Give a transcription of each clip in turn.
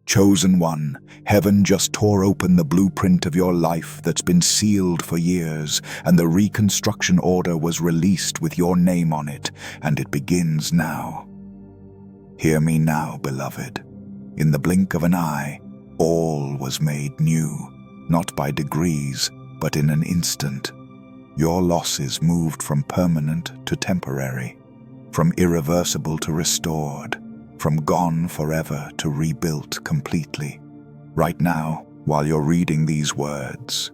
Chosen one, heaven just tore open the blueprint of your life that's been sealed for years, and the reconstruction order was released with your name on it, and it begins now. Hear me now, beloved. In the blink of an eye, all was made new, not by degrees, but in an instant. Your losses moved from permanent to temporary, from irreversible to restored, from gone forever to rebuilt completely. Right now, while you're reading these words,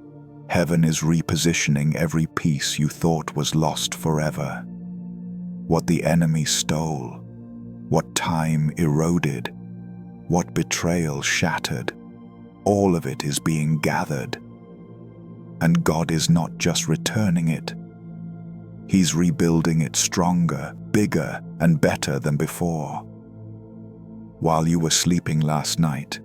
heaven is repositioning every piece you thought was lost forever. What the enemy stole, what time eroded, what betrayal shattered, all of it is being gathered. And God is not just returning it. He's rebuilding it stronger, bigger, and better than before. While you were sleeping last night,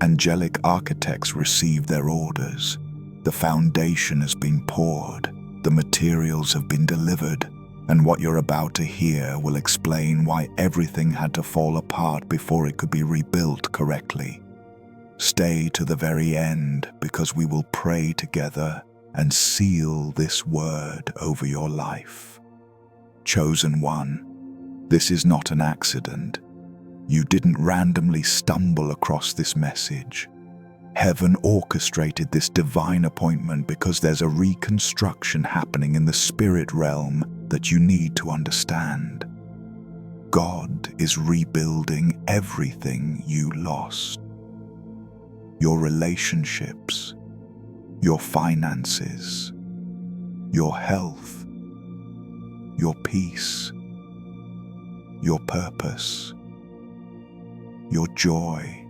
angelic architects received their orders. The foundation has been poured, the materials have been delivered, and what you're about to hear will explain why everything had to fall apart before it could be rebuilt correctly. Stay to the very end, because we will pray together and seal this word over your life. Chosen one, this is not an accident. You didn't randomly stumble across this message. Heaven orchestrated this divine appointment because there's a reconstruction happening in the spirit realm that you need to understand. God is rebuilding everything you lost. Your relationships, your finances, your health, your peace, your purpose, your joy,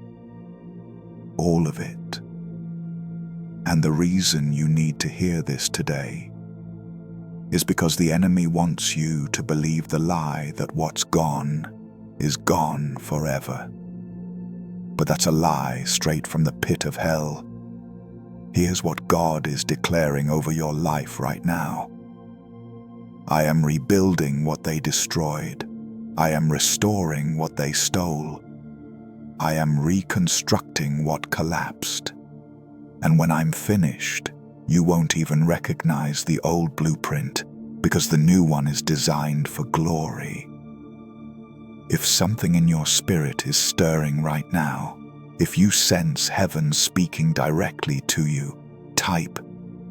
all of it. And the reason you need to hear this today is because the enemy wants you to believe the lie that what's gone is gone forever. But that's a lie straight from the pit of hell. Here's what God is declaring over your life right now. I am rebuilding what they destroyed. I am restoring what they stole. I am reconstructing what collapsed. And when I'm finished, you won't even recognize the old blueprint because the new one is designed for glory. If something in your spirit is stirring right now, if you sense heaven speaking directly to you, type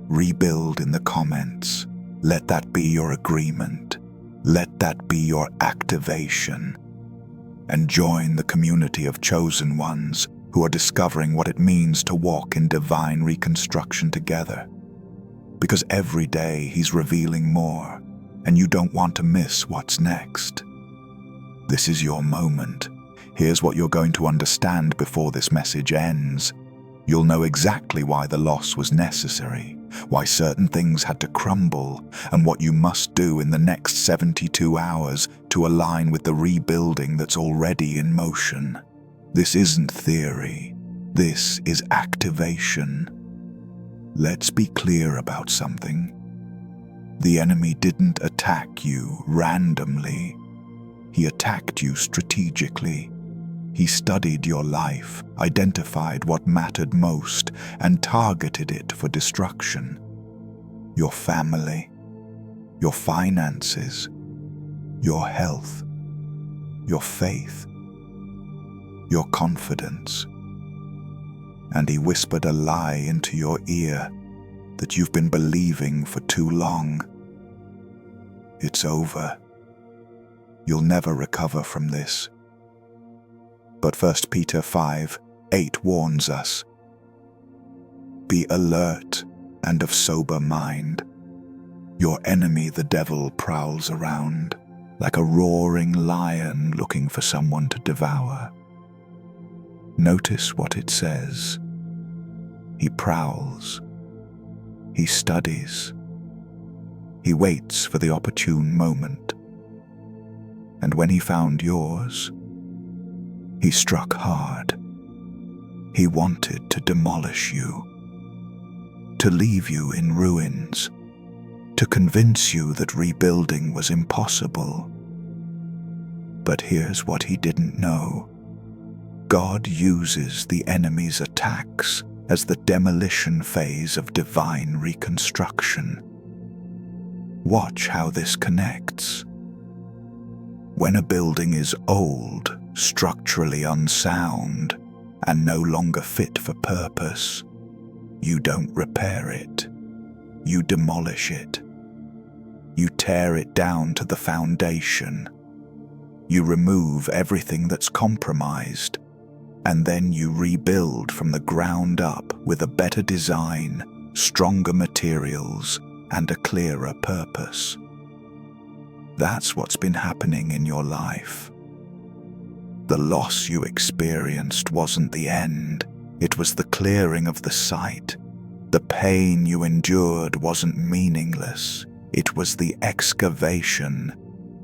rebuild in the comments. Let that be your agreement. Let that be your activation. And join the community of chosen ones who are discovering what it means to walk in divine reconstruction together. Because every day He's revealing more, and you don't want to miss what's next. This is your moment. Here's what you're going to understand before this message ends. You'll know exactly why the loss was necessary, why certain things had to crumble, and what you must do in the next 72 hours to align with the rebuilding that's already in motion. This isn't theory. This is activation. Let's be clear about something. The enemy didn't attack you randomly. He attacked you strategically. He studied your life, identified what mattered most, and targeted it for destruction. Your family, your finances, your health, your faith, your confidence. And he whispered a lie into your ear that you've been believing for too long. It's over. You'll never recover from this. But 1 Peter 5:8 warns us, be alert and of sober mind. Your enemy, the devil, prowls around like a roaring lion looking for someone to devour. Notice what it says. He prowls. He studies. He waits for the opportune moment. And when he found yours, he struck hard. He wanted to demolish you, to leave you in ruins, to convince you that rebuilding was impossible. But here's what he didn't know. God uses the enemy's attacks as the demolition phase of divine reconstruction. Watch how this connects. When a building is old, structurally unsound, and no longer fit for purpose, you don't repair it. You demolish it. You tear it down to the foundation. You remove everything that's compromised, and then you rebuild from the ground up with a better design, stronger materials, and a clearer purpose. That's what's been happening in your life. The loss you experienced wasn't the end, it was the clearing of the site. The pain you endured wasn't meaningless, it was the excavation.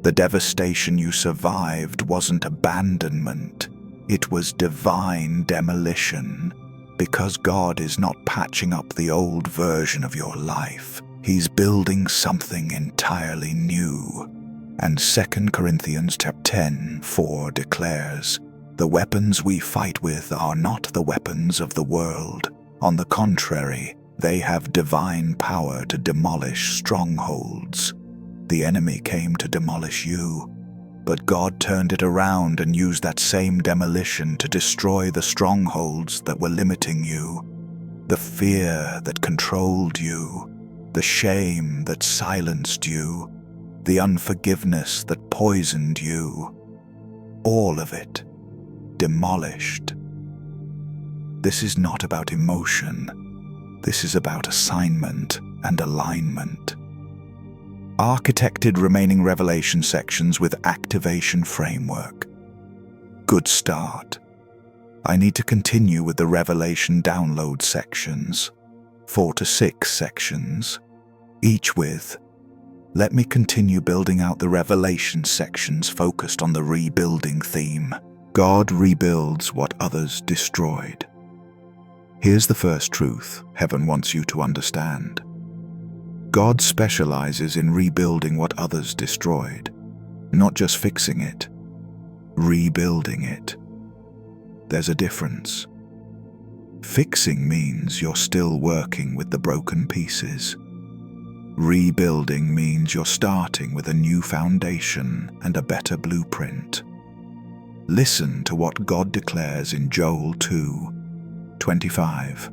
The devastation you survived wasn't abandonment, it was divine demolition. Because God is not patching up the old version of your life, He's building something entirely new. And 2 Corinthians 10:4 declares, "The weapons we fight with are not the weapons of the world. On the contrary, they have divine power to demolish strongholds." The enemy came to demolish you, but God turned it around and used that same demolition to destroy the strongholds that were limiting you, the fear that controlled you, the shame that silenced you, the unforgiveness that poisoned you. All of it demolished. This is not about emotion. This is about assignment and alignment. Architected remaining revelation sections with activation framework. Good start. I need to continue with the revelation download sections, 4 to 6 sections, each with, let me continue building out the revelation sections focused on the rebuilding theme. God rebuilds what others destroyed. Here's the first truth heaven wants you to understand. God specializes in rebuilding what others destroyed, not just fixing it, rebuilding it. There's a difference. Fixing means you're still working with the broken pieces. Rebuilding means you're starting with a new foundation and a better blueprint. Listen to what God declares in Joel 2:25.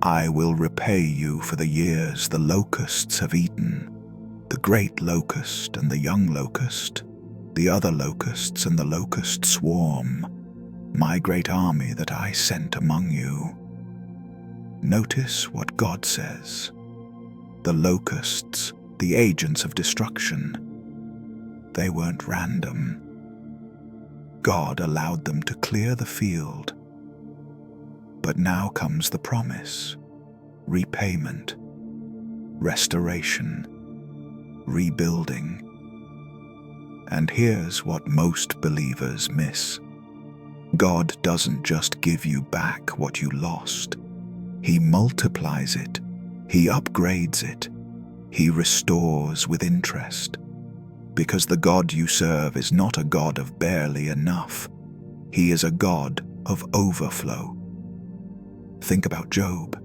"I will repay you for the years the locusts have eaten, the great locust and the young locust, the other locusts and the locust swarm, my great army that I sent among you." Notice what God says. The locusts, the agents of destruction, they weren't random. God allowed them to clear the field. But now comes the promise: repayment, restoration, rebuilding. And here's what most believers miss. God doesn't just give you back what you lost. He multiplies it. He upgrades it. He restores with interest. Because the God you serve is not a God of barely enough. He is a God of overflow. Think about Job.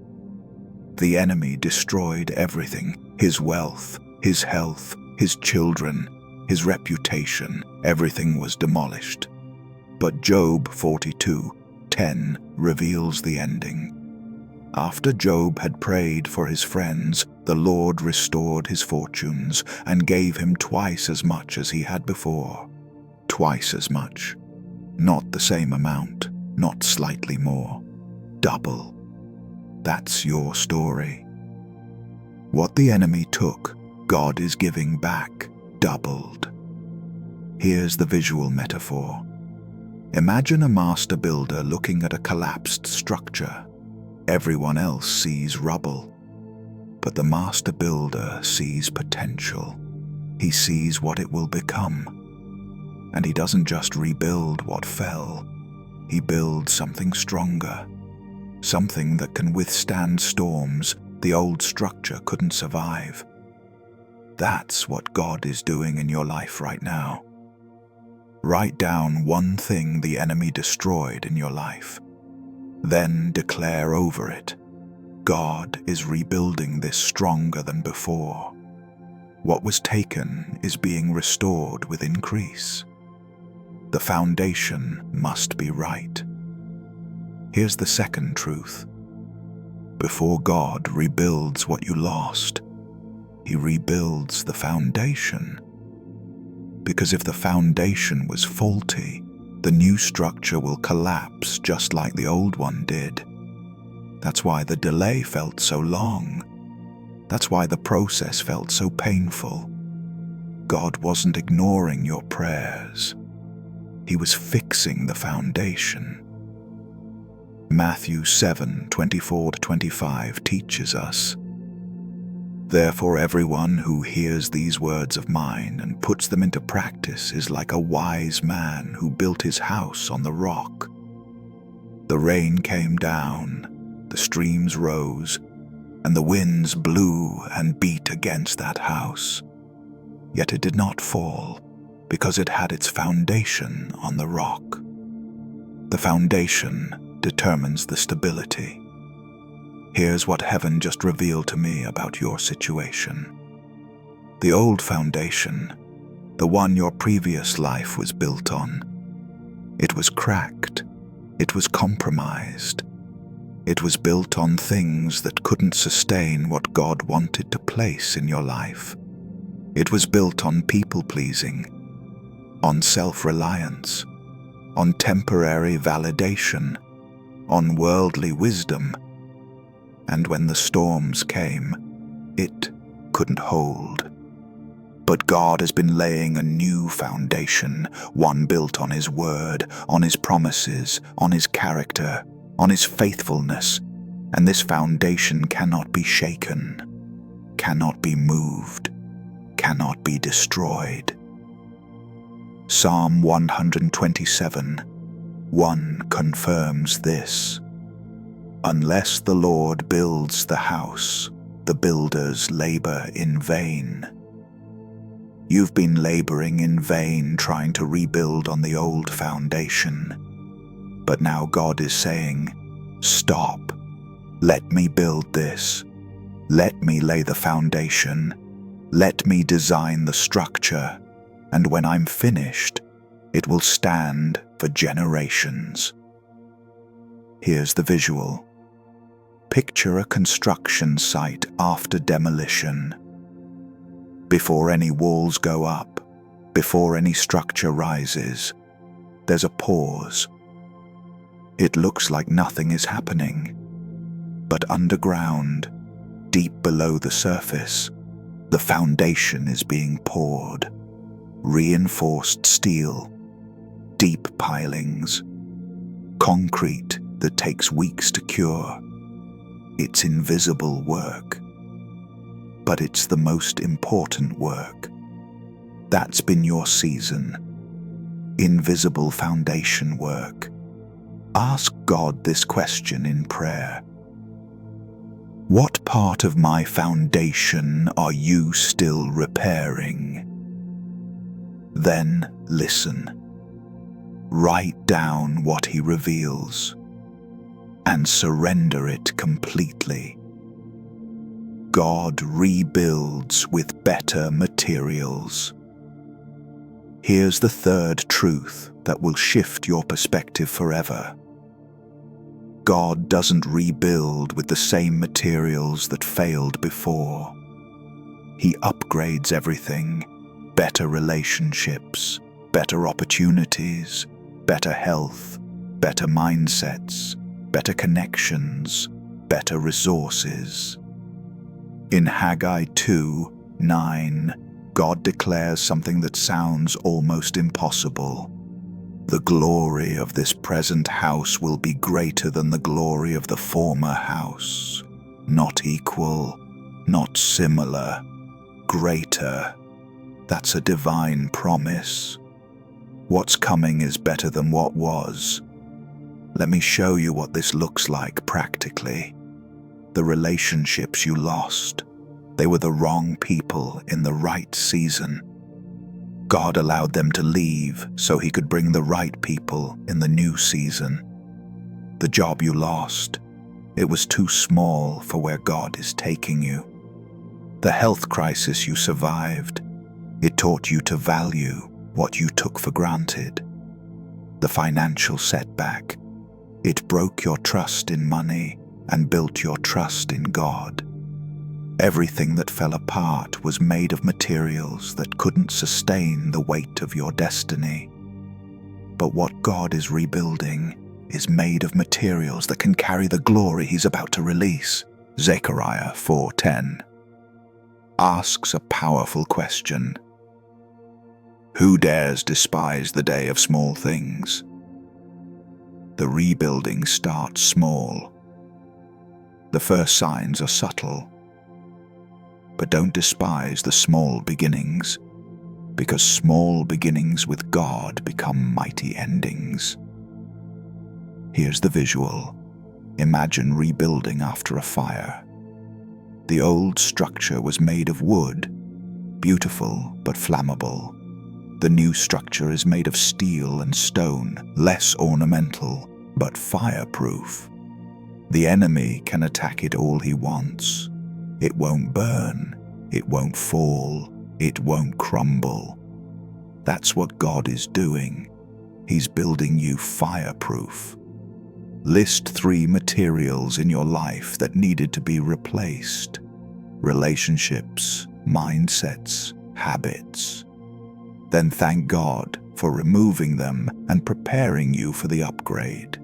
The enemy destroyed everything: his wealth, his health, his children, his reputation. Everything was demolished. But Job 42:10 reveals the ending. After Job had prayed for his friends, the Lord restored his fortunes and gave him twice as much as he had before. Twice as much. Not the same amount, not slightly more. Double. That's your story. What the enemy took, God is giving back, doubled. Here's the visual metaphor. Imagine a master builder looking at a collapsed structure. Everyone else sees rubble, but the master builder sees potential. He sees what it will become. And he doesn't just rebuild what fell. He builds something stronger, something that can withstand storms the old structure couldn't survive. That's what God is doing in your life right now. Write down one thing the enemy destroyed in your life. Then declare over it, God is rebuilding this stronger than before. What was taken is being restored with increase. The foundation must be right. Here's the second truth. Before God rebuilds what you lost, He rebuilds the foundation. Because if the foundation was faulty, the new structure will collapse just like the old one did. That's why the delay felt so long. That's why the process felt so painful. God wasn't ignoring your prayers. He was fixing the foundation. Matthew 7:24-25 teaches us, "Therefore everyone who hears these words of mine and puts them into practice is like a wise man who built his house on the rock. The rain came down, the streams rose, and the winds blew and beat against that house. Yet it did not fall, because it had its foundation on the rock." The foundation determines the stability. Here's what heaven just revealed to me about your situation. The old foundation, the one your previous life was built on, it was cracked, it was compromised. It was built on things that couldn't sustain what God wanted to place in your life. It was built on people-pleasing, on self-reliance, on temporary validation, on worldly wisdom. And when the storms came, it couldn't hold. But God has been laying a new foundation, one built on His word, on His promises, on His character, on His faithfulness, and this foundation cannot be shaken, cannot be moved, cannot be destroyed. Psalm 127:1 confirms this. "Unless the Lord builds the house, the builders labor in vain." You've been laboring in vain trying to rebuild on the old foundation. But now God is saying, "Stop. Let me build this. Let me lay the foundation. Let me design the structure. And when I'm finished, it will stand for generations." Here's the visual. Picture a construction site after demolition. Before any walls go up, before any structure rises, there's a pause. It looks like nothing is happening. But underground, deep below the surface, the foundation is being poured. Reinforced steel, deep pilings, concrete that takes weeks to cure. It's invisible work, but it's the most important work. That's been your season. Invisible foundation work. Ask God this question in prayer. What part of my foundation are you still repairing? Then listen. Write down what He reveals and surrender it completely. God rebuilds with better materials. Here's the third truth that will shift your perspective forever. God doesn't rebuild with the same materials that failed before. He upgrades everything. Better relationships, better opportunities, better health, better mindsets, better connections, better resources. In Haggai 2:9, God declares something that sounds almost impossible. The glory of this present house will be greater than the glory of the former house. Not equal, not similar, greater. That's a divine promise. What's coming is better than what was. Let me show you what this looks like practically. The relationships you lost, they were the wrong people in the right season. God allowed them to leave so He could bring the right people in the new season. The job you lost, it was too small for where God is taking you. The health crisis you survived, it taught you to value what you took for granted. The financial setback, it broke your trust in money and built your trust in God. Everything that fell apart was made of materials that couldn't sustain the weight of your destiny. But what God is rebuilding is made of materials that can carry the glory He's about to release. Zechariah 4:10 asks a powerful question. Who dares despise the day of small things? The rebuilding starts small. The first signs are subtle. But don't despise the small beginnings, because small beginnings with God become mighty endings. Here's the visual. Imagine rebuilding after a fire. The old structure was made of wood, beautiful but flammable. The new structure is made of steel and stone, less ornamental, but fireproof. The enemy can attack it all he wants. It won't burn, it won't fall, it won't crumble. That's what God is doing. He's building you fireproof. List 3 materials in your life that needed to be replaced. Relationships, mindsets, habits. Then thank God for removing them and preparing you for the upgrade.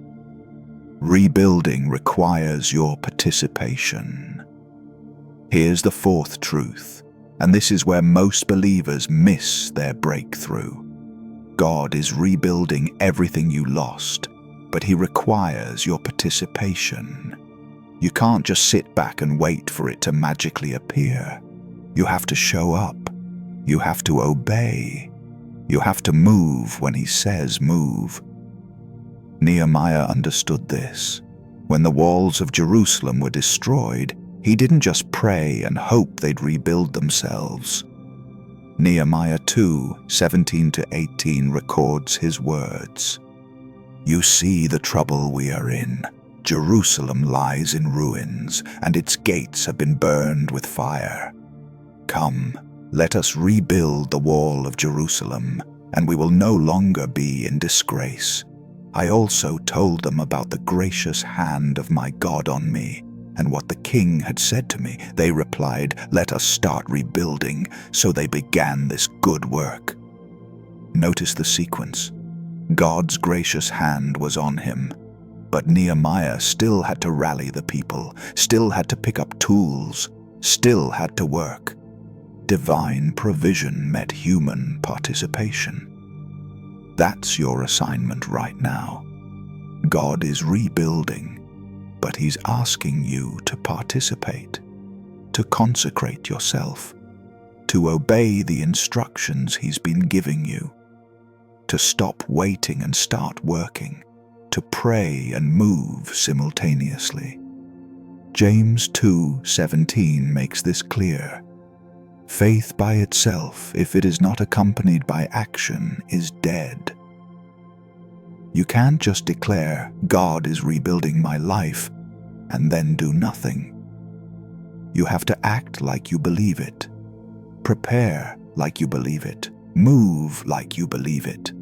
Rebuilding requires your participation. Here's the 4th truth, and this is where most believers miss their breakthrough. God is rebuilding everything you lost, but He requires your participation. You can't just sit back and wait for it to magically appear. You have to show up. You have to obey. You have to move when He says move. Nehemiah understood this. When the walls of Jerusalem were destroyed, he didn't just pray and hope they'd rebuild themselves. Nehemiah 2:17-18 records his words. You see the trouble we are in. Jerusalem lies in ruins, and its gates have been burned with fire. Come, let us rebuild the wall of Jerusalem, and we will no longer be in disgrace. I also told them about the gracious hand of my God on me, and what the king had said to me. They replied, let us start rebuilding. So they began this good work. Notice the sequence. God's gracious hand was on him, but Nehemiah still had to rally the people, still had to pick up tools, still had to work. Divine provision met human participation. That's your assignment right now. God is rebuilding, but He's asking you to participate, to consecrate yourself, to obey the instructions He's been giving you, to stop waiting and start working, to pray and move simultaneously. James 2:17 makes this clear. Faith by itself, if it is not accompanied by action, is dead. You can't just declare, God is rebuilding my life, and then do nothing. You have to act like you believe it, prepare like you believe it, move like you believe it.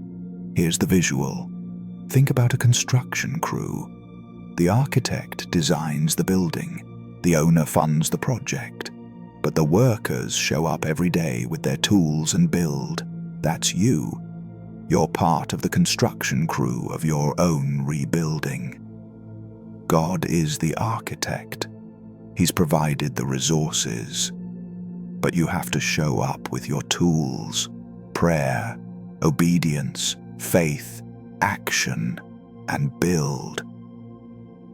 Here's the visual. Think about a construction crew. The architect designs the building, the owner funds the project, but the workers show up every day with their tools and build. That's you. You're part of the construction crew of your own rebuilding. God is the architect. He's provided the resources, but you have to show up with your tools: prayer, obedience, faith, action, and build.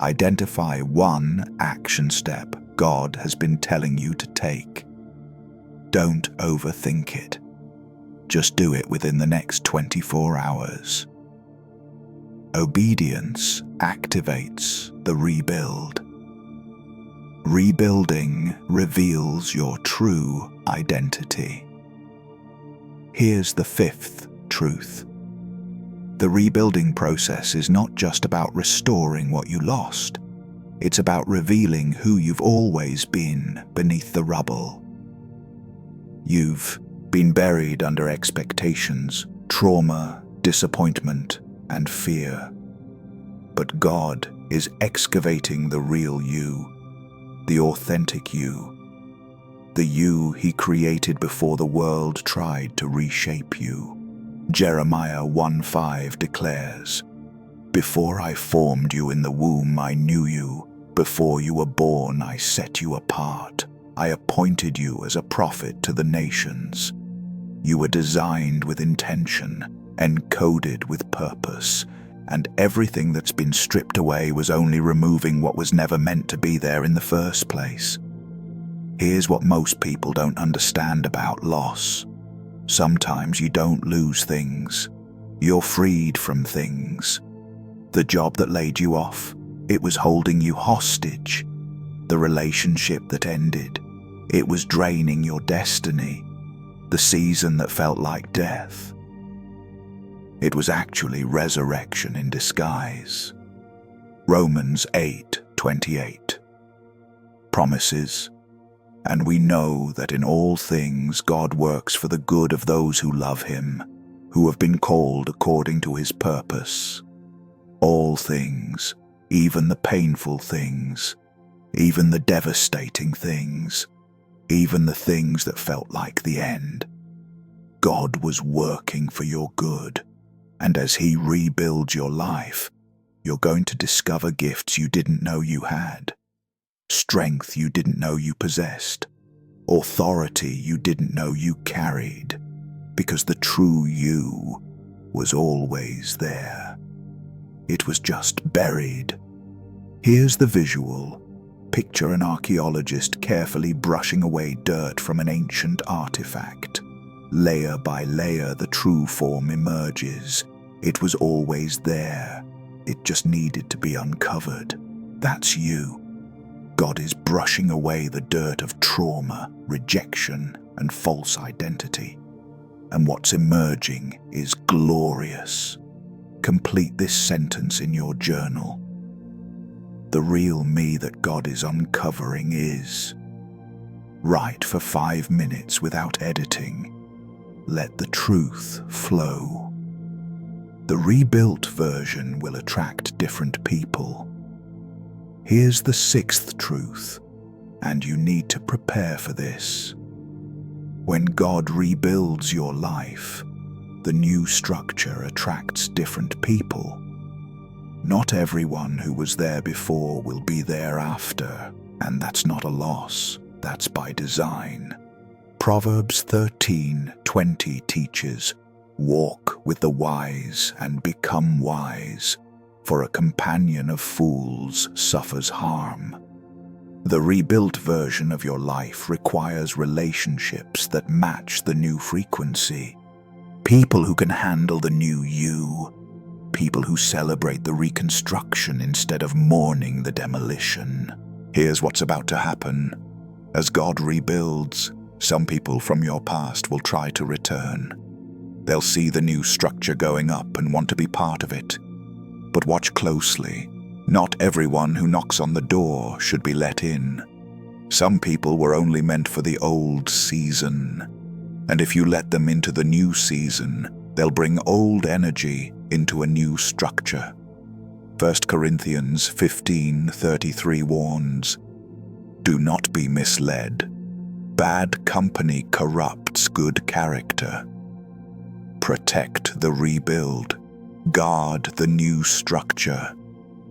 Identify one action step God has been telling you to take. Don't overthink it. Just do it within the next 24 hours. Obedience activates the rebuild. Rebuilding reveals your true identity. Here's the fifth truth. The rebuilding process is not just about restoring what you lost. It's about revealing who you've always been beneath the rubble. You've been buried under expectations, trauma, disappointment, and fear. But God is excavating the real you, the authentic you, the you He created before the world tried to reshape you. Jeremiah 1:5 declares, "Before I formed you in the womb, I knew you. Before you were born, I set you apart. I appointed you as a prophet to the nations." You were designed with intention, encoded with purpose, and everything that's been stripped away was only removing what was never meant to be there in the first place. Here's what most people don't understand about loss. Sometimes you don't lose things. You're freed from things. The job that laid you off, it was holding you hostage. The relationship that ended, it was draining your destiny. The season that felt like death, it was actually resurrection in disguise. Romans 8:28 promises, "And we know that in all things God works for the good of those who love Him, who have been called according to His purpose." All things, even the painful things, even the devastating things, even the things that felt like the end. God was working for your good, and as He rebuilds your life, you're going to discover gifts you didn't know you had, strength you didn't know you possessed, authority you didn't know you carried, because the true you was always there. It was just buried. Here's the visual. Picture an archaeologist carefully brushing away dirt from an ancient artifact. Layer by layer, the true form emerges. It was always there. It just needed to be uncovered. That's you. God is brushing away the dirt of trauma, rejection, and false identity. And what's emerging is glorious. Complete this sentence in your journal. The real me that God is uncovering is. Write for 5 minutes without editing. Let the truth flow. The rebuilt version will attract different people. Here's the sixth truth, and you need to prepare for this. When God rebuilds your life, the new structure attracts different people. Not everyone who was there before will be there after, and that's not a loss, that's by design. Proverbs 13:20 teaches, "Walk with the wise and become wise, for a companion of fools suffers harm." The rebuilt version of your life requires relationships that match the new frequency. People who can handle the new you. People who celebrate the reconstruction instead of mourning the demolition. Here's what's about to happen. As God rebuilds, some people from your past will try to return. They'll see the new structure going up and want to be part of it. But watch closely. Not everyone who knocks on the door should be let in. Some people were only meant for the old season. And if you let them into the new season, they'll bring old energy into a new structure. 1 Corinthians 15:33 warns, "Do not be misled. Bad company corrupts good character." Protect the rebuild. Guard the new structure.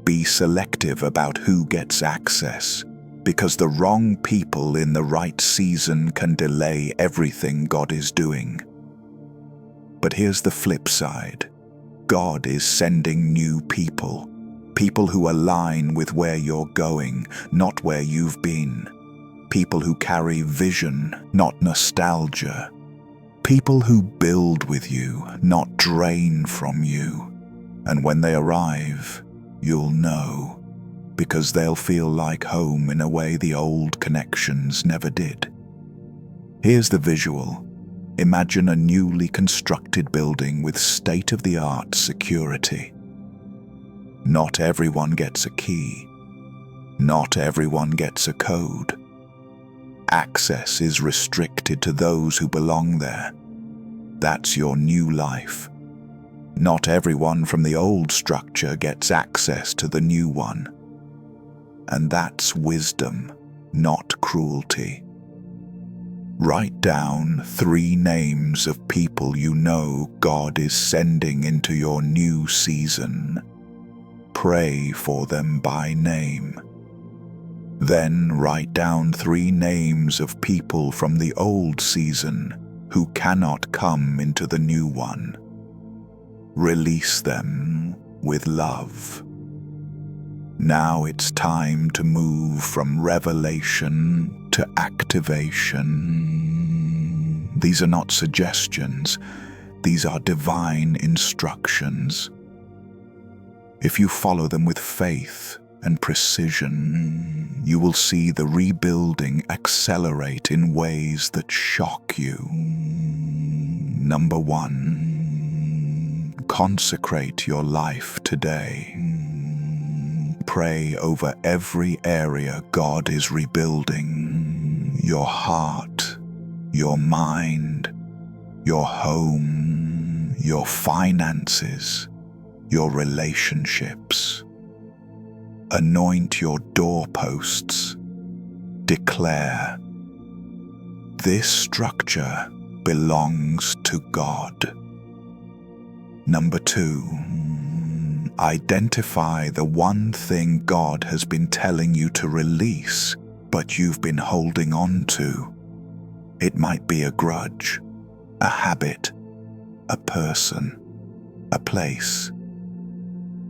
Be selective about who gets access, because the wrong people in the right season can delay everything God is doing. But here's the flip side. God is sending new people. People who align with where you're going, not where you've been. People who carry vision, not nostalgia. People who build with you, not drain from you. And when they arrive, you'll know, because they'll feel like home in a way the old connections never did. Here's the visual. Imagine a newly constructed building with state-of-the-art security. Not everyone gets a key. Not everyone gets a code. Access is restricted to those who belong there. That's your new life. Not everyone from the old structure gets access to the new one. And that's wisdom, not cruelty. Write down 3 names of people you know God is sending into your new season. Pray for them by name. Then write down 3 names of people from the old season who cannot come into the new one. Release them with love. Now it's time to move from revelation to activation. These are not suggestions. These are divine instructions. If you follow them with faith and precision, you will see the rebuilding accelerate in ways that shock you. Number 1, consecrate your life today. Pray over every area God is rebuilding. Your heart, your mind, your home, your finances, your relationships. Anoint your doorposts. Declare, this structure belongs to God. Number 2, identify the one thing God has been telling you to release, but you've been holding on to. It might be a grudge, a habit, a person, a place.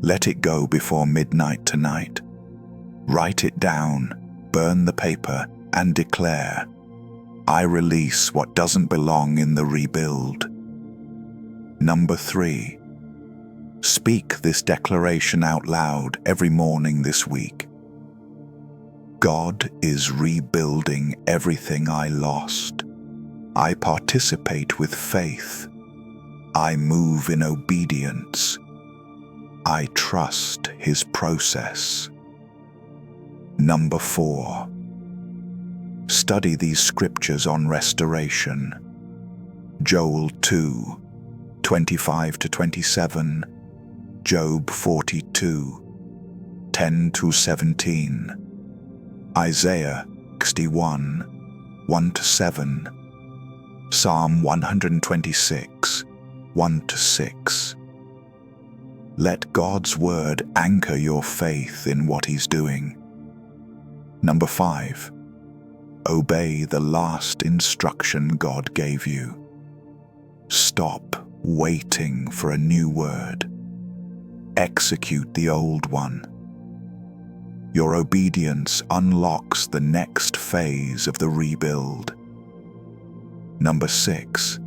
Let it go before midnight tonight. Write it down, burn the paper, and declare, I release what doesn't belong in the rebuild. Number 3, speak this declaration out loud every morning this week. God is rebuilding everything I lost. I participate with faith. I move in obedience. I trust His process. Number 4, study these scriptures on restoration. Joel 2, 25-27, Job 42, 10-17, Isaiah 61, 1-7, Psalm 126, 1-6. Let God's word anchor your faith in what He's doing. Number 5, obey the last instruction God gave you. Stop waiting for a new word. Execute the old one. Your obedience unlocks the next phase of the rebuild. Number 6,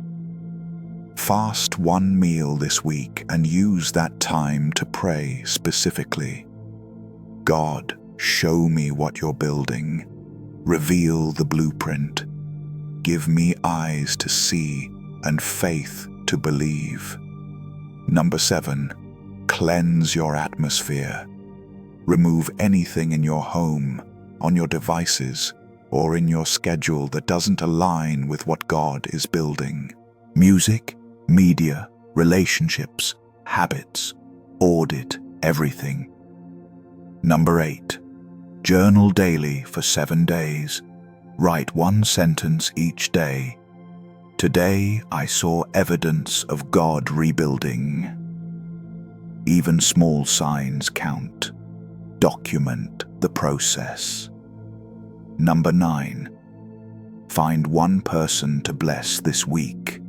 fast 1 meal this week and use that time to pray specifically. God, show me what you're building. Reveal the blueprint. Give me eyes to see and faith to believe. Number 7, cleanse your atmosphere. Remove anything in your home, on your devices, or in your schedule that doesn't align with what God is building. Music, media, relationships, habits. Audit everything. Number 8, journal daily for 7 days. Write 1 sentence each day. Today I saw evidence of God rebuilding. Even small signs count. Document the process. Number 9, find 1 person to bless this week.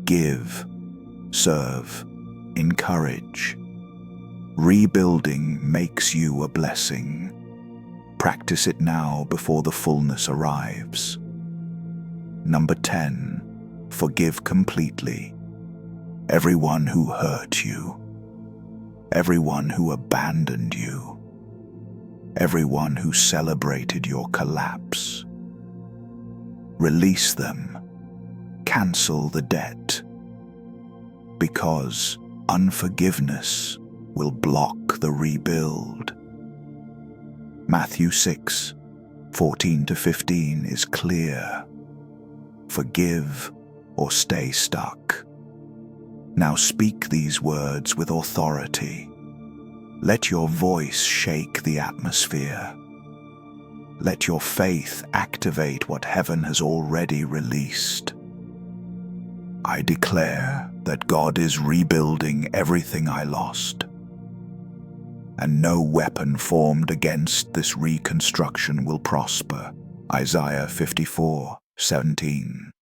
Give, serve, encourage. Rebuilding makes you a blessing. Practice it now before the fullness arrives. Number 10, forgive completely. Everyone who hurt you. Everyone who abandoned you. Everyone who celebrated your collapse. Release them. cancel the debt. Because unforgiveness will block the rebuild. Matthew 6:14-15 is clear. Forgive or stay stuck. Now speak these words with authority. Let your voice shake the atmosphere. Let your faith activate what heaven has already released. I declare that God is rebuilding everything I lost, and no weapon formed against this reconstruction will prosper. Isaiah 54:17.